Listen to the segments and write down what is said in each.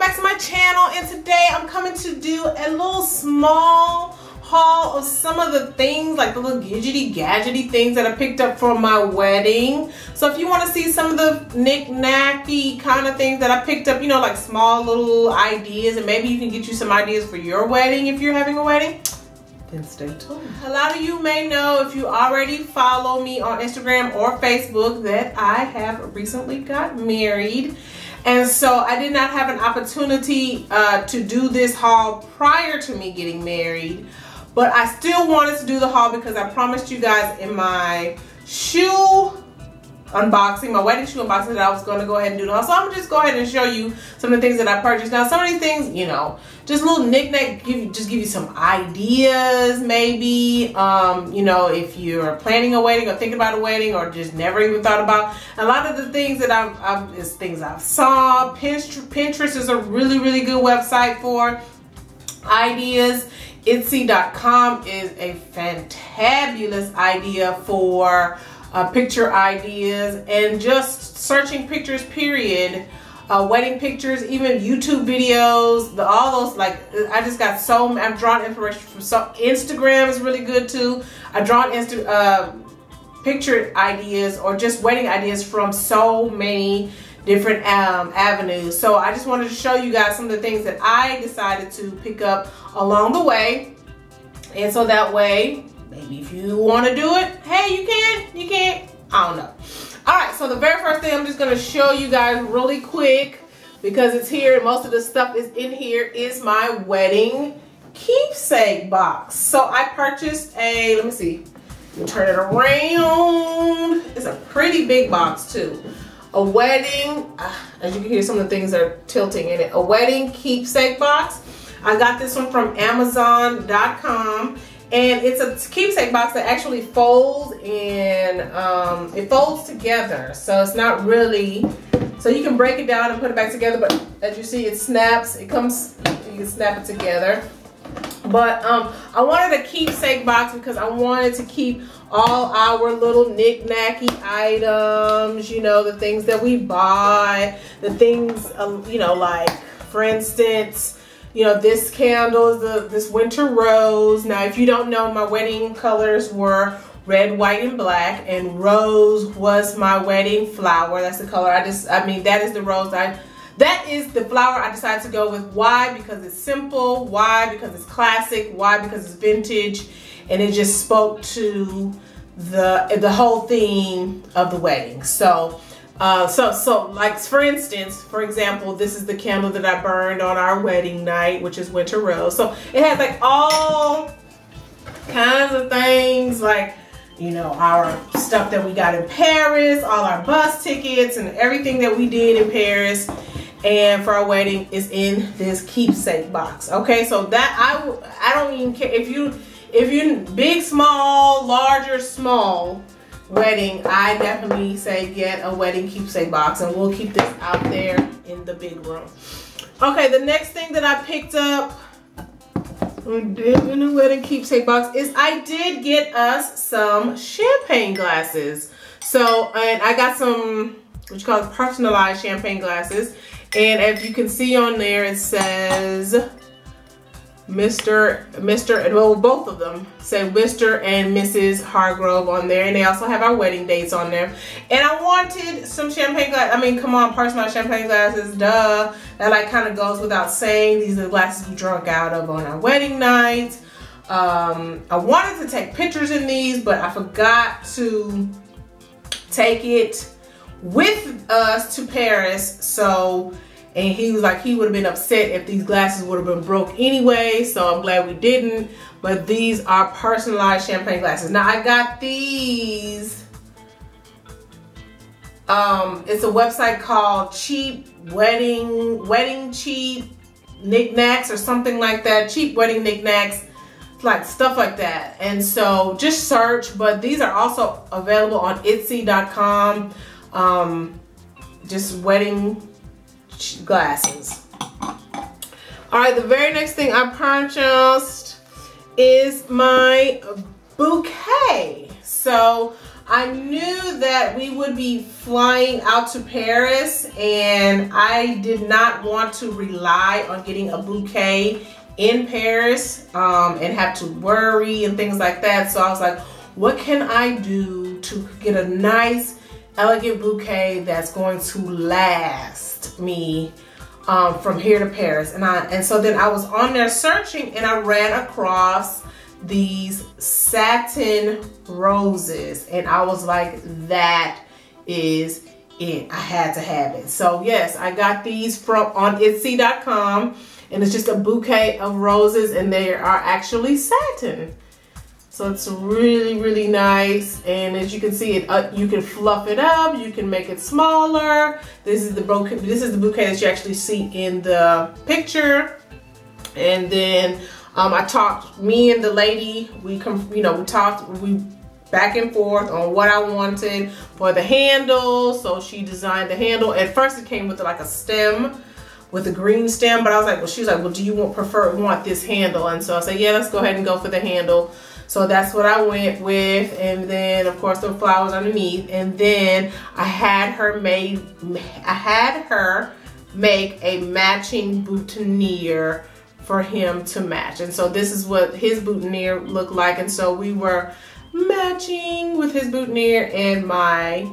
back to my channel, and today I'm coming to do a little small haul of some of the things, like the little gadgety things that I picked up for my wedding. So if you want to see some of the knick-knacky kind of things that I picked up, you know, like small little ideas, and maybe you can get you some ideas for your wedding if you're having a wedding, then stay tuned. A lot of you may know, if you already follow me on Instagram or Facebook, that I have recently got married. And so I did not have an opportunity to do this haul prior to me getting married, but I still wanted to do the haul because I promised you guys in my shoe unboxing, my wedding shoe unboxing, that I was going to go ahead and do the haul. So I'm gonna just go ahead and show you some of the things that I purchased. Now some of these things, you know, just little knick-knack, just give you some ideas maybe, you know, if you're planning a wedding or thinking about a wedding or just never even thought about. A lot of the things that is things I've saw. Pinterest is a really good website for ideas. Etsy.com is a fantabulous idea for picture ideas, and just searching pictures, period. Wedding pictures, even YouTube videos, all those, like, I just got I've drawn inspiration from Instagram is really good too. I've drawn picture ideas or just wedding ideas from so many different avenues. So I just wanted to show you guys some of the things that I decided to pick up along the way, and so that way, maybe if you want to do it, hey, you can, I don't know. All right, so the very first thing I'm just going to show you guys really quick, because it's here, most of the stuff is in here, is my wedding keepsake box. So I purchased a, let me see, let me turn it around. It's a pretty big box too. A wedding, as you can hear, some of the things are tilting in it. A wedding keepsake box. I got this one from Amazon.com. And it's a keepsake box that actually folds, and it folds together. So it's not really, so you can break it down and put it back together, but as you see, it snaps, it comes, you can snap it together. But I wanted a keepsake box because I wanted to keep all our little knick-knacky items, you know, the things that we buy, the things, you know, like, for instance, you know, this candle is this winter rose. Now, if you don't know, my wedding colors were red, white, and black, and rose was my wedding flower. That's the color. I mean, that is the rose. That is the flower I decided to go with. Why? Because it's simple. Why? Because it's classic. Why? Because it's vintage, and it just spoke to the whole theme of the wedding. So like, for instance, for example, this is the candle that I burned on our wedding night, which is winter rose. So it has like all kinds of things, like, you know, our stuff that we got in Paris, all our bus tickets and everything that we did in Paris and for our wedding is in this keepsake box. Okay, so that I don't even care if you big, small, large, or small wedding, I definitely say get a wedding keepsake box, and we'll keep this out there in the big room. Okay, the next thing that I picked up in the wedding keepsake box is I did get us some champagne glasses. So, and I got some, what you call it, personalized champagne glasses, and as you can see on there, it says Mr. well, both of them say Mr. and Mrs. Hargrove on there, and they also have our wedding dates on there. And I wanted some champagne glasses. I mean, come on, personalized champagne glasses, duh. That like kind of goes without saying. These are the glasses we drunk out of on our wedding night. I wanted to take pictures in these, but I forgot to take it with us to Paris. So, and he was like, he would have been upset if these glasses would have been broke anyway, so I'm glad we didn't. But these are personalized champagne glasses. Now I got these, it's a website called Cheap Wedding Cheap Knickknacks or something like that. Cheap Wedding Knickknacks, like stuff like that. And so just search, but these are also available on Etsy.com, just wedding glasses. All right, the very next thing I purchased is my bouquet. So I knew that we would be flying out to Paris, and I did not want to rely on getting a bouquet in Paris and have to worry and things like that. So I was like, what can I do to get a nice, elegant bouquet that's going to last me from here to Paris? And so then I was on there searching, and I ran across these satin roses, and I was like, that is it. I had to have it. So yes, I got these on Etsy.com, and it's just a bouquet of roses, and they are actually satin. So it's really, really nice. And as you can see, you can fluff it up, you can make it smaller. This is the bouquet that you actually see in the picture. And then me and the lady, we talked back and forth on what I wanted for the handle. So she designed the handle. At first it came with like a stem, with a green stem, but I was like, well, she was like, well, do you want this handle? And so I said, yeah, let's go ahead and go for the handle. So that's what I went with, and then of course the flowers underneath. And then I had her make a matching boutonniere for him to match. And so this is what his boutonniere looked like. And so we were matching with his boutonniere and my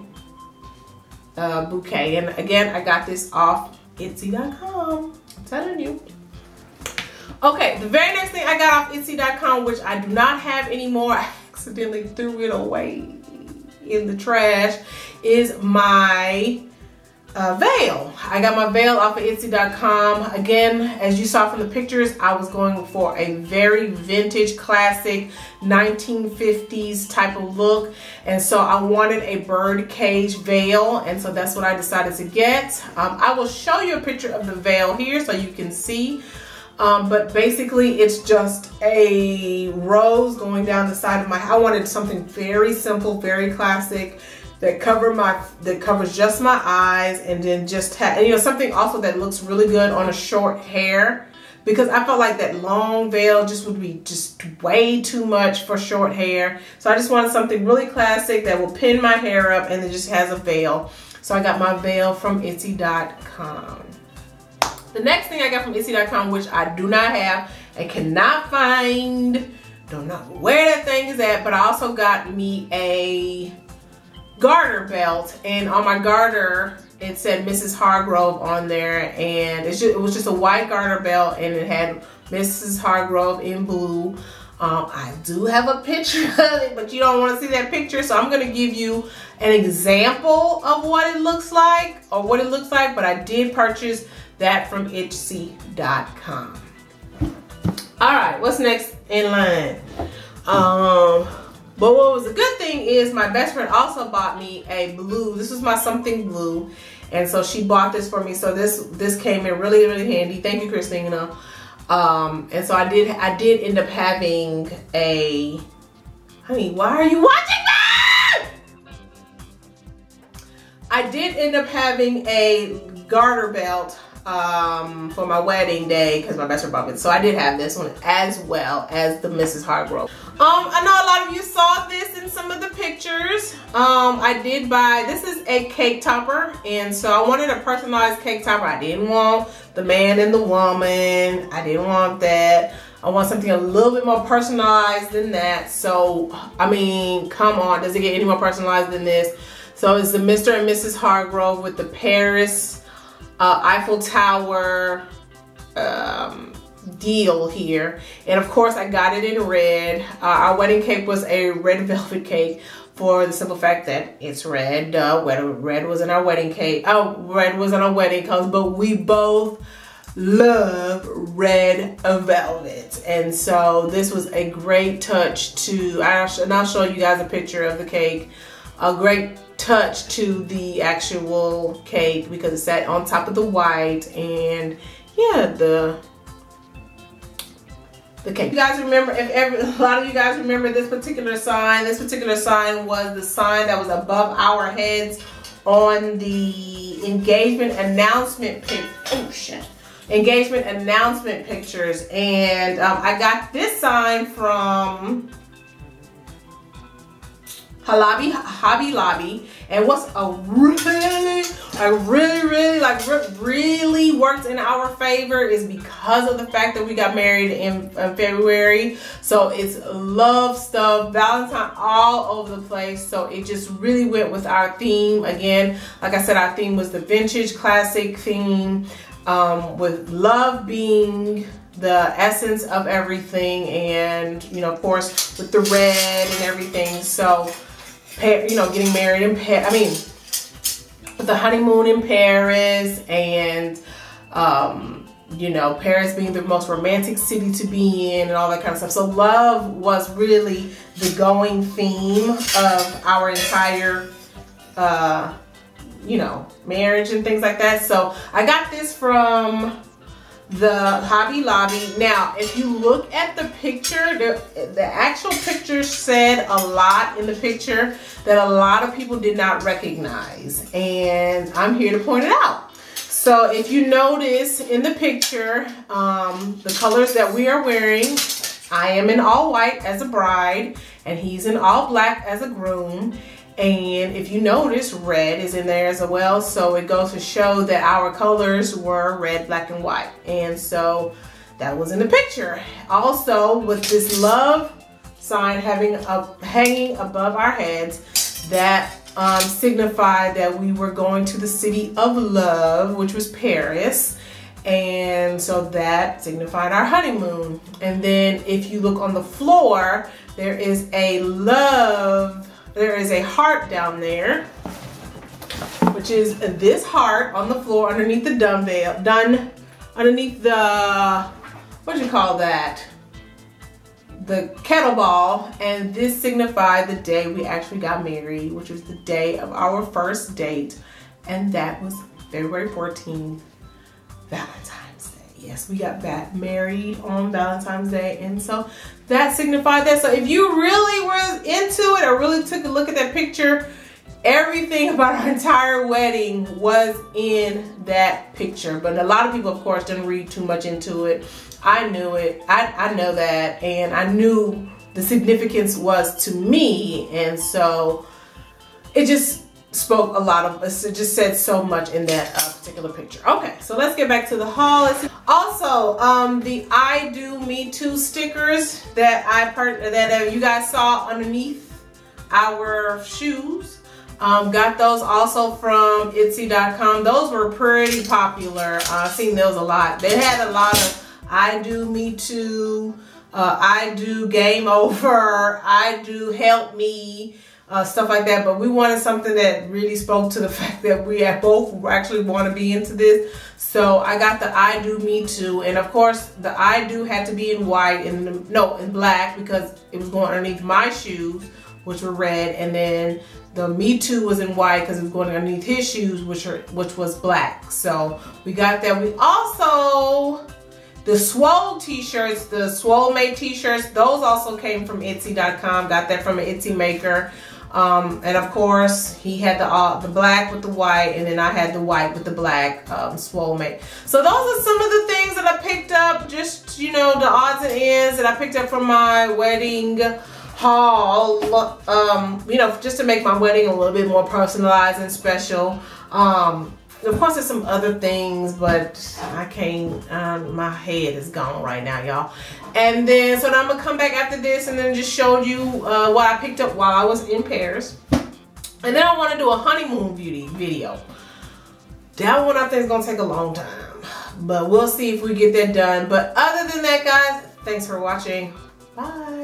bouquet. And again, I got this off Etsy.com. I'm telling you. Okay, the very next thing I got off Etsy.com, which I do not have anymore, I accidentally threw it away in the trash, is my veil. I got my veil off of Etsy.com. Again, as you saw from the pictures, I was going for a very vintage, classic 1950s type of look. And so I wanted a bird cage veil. And so that's what I decided to get. I will show you a picture of the veil here so you can see. But basically it's just a rose going down the side of my, I wanted something very simple, very classic, that covers just my eyes, and then just have, something also that looks really good on a short hair, because I felt like that long veil just would be just way too much for short hair. So I just wanted something really classic that will pin my hair up and it just has a veil. So I got my veil from Etsy.com. The next thing I got from Etsy.com, which I do not have and cannot find, don't know where that thing is at, but I also got me a garter belt, and on my garter it said Mrs. Hargrove on there, and it was just a white garter belt, and it had Mrs. Hargrove in blue. I do have a picture of it, but you don't want to see that picture, so I'm going to give you an example of what it looks like, but I did purchase that from Etsy.com. Alright, what's next in line? But what was a good thing is my best friend also bought me a blue. This was my something blue. And so she bought this for me. So this came in really, really handy. Thank you, Christina. And so I did end up having a, honey, why are you watching me? I did end up having a garter belt for my wedding day, because my best friend bought it. So I did have this one as well as the Mrs. Hargrove. I know a lot of you saw this in some of the pictures. I did buy, this is a cake topper, and so I wanted a personalized cake topper. I didn't want the man and the woman. I didn't want that. I want something a little bit more personalized than that. So, I mean, come on, does it get any more personalized than this? So it's the Mr. and Mrs. Hargrove with the Paris Eiffel Tower deal here, and of course I got it in red. Our wedding cake was a red velvet cake for the simple fact that it's red. Red was in our wedding cake. Oh, red was in our wedding colors, but we both love red velvet, and so this was a great touch to, and I'll show you guys a picture of the cake. A great touch to the actual cake because it sat on top of the white, and yeah, the cake. You guys remember, a lot of you guys remember this particular sign. This particular sign was the sign that was above our heads on the engagement announcement engagement announcement pictures, and I got this sign from, Hobby Lobby. And what's really worked in our favor is because of the fact that we got married in February. So it's love stuff, Valentine all over the place. So it just really went with our theme. Again, like I said, our theme was the vintage classic theme, with love being the essence of everything, and you know, of course, with the red and everything. So, you know, getting married in with the honeymoon in Paris, and you know, Paris being the most romantic city to be in, and all that kind of stuff. So love was really the going theme of our entire you know, marriage and things like that. So I got this from the Hobby Lobby. Now, if you look at the picture, the actual picture said a lot in the picture that a lot of people did not recognize, and I'm here to point it out. So if you notice in the picture, the colors that we are wearing, I am in all white as a bride, and he's in all black as a groom. And if you notice, red is in there as well. So it goes to show that our colors were red, black, and white. And so that was in the picture. Also, with this love sign hanging above our heads, that signified that we were going to the city of love, which was Paris. And so that signified our honeymoon. And then if you look on the floor, there is a heart down there, which is this heart on the floor underneath the dumbbell, underneath the, what do you call that? The kettlebell. And this signified the day we actually got married, which was the day of our first date. And that was February 14th, Valentine's Day. Yes, we got married on Valentine's Day, and so that signified that. So if you really were into it or really took a look at that picture, everything about our entire wedding was in that picture. But a lot of people, of course, didn't read too much into it. I knew it. I know that, and I knew the significance was to me, and so it just spoke a lot of, it just said so much in that particular picture. Okay, so let's get back to the haul. Also, the I Do Me Too stickers that you guys saw underneath our shoes, got those also from Etsy.com. Those were pretty popular. I've seen those a lot. They had a lot of I Do Me Too, I Do Game Over, I Do Help Me, stuff like that. But we wanted something that really spoke to the fact that we both actually want to be into this. So I got the I Do Me Too, and of course the I Do had to be in white and in black, because it was going underneath my shoes, which were red, and then the Me Too was in white because it was going underneath his shoes, which was black. So we got that. We also, the Swole t-shirts, the Swole Made t-shirts, those also came from Etsy.com. Got that from an Etsy maker. And of course, he had the black with the white, and then I had the white with the black Swole Made. So those are some of the things that I picked up, just, you know, the odds and ends that I picked up from my wedding haul, you know, just to make my wedding a little bit more personalized and special. Of course, there's some other things, but I can't, my head is gone right now, y'all. And then, so I'm gonna come back after this and then just show you what I picked up while I was in Paris. And then I want to do a honeymoon beauty video. That one I think is gonna take a long time, but we'll see if we get that done. But other than that, guys, thanks for watching. Bye.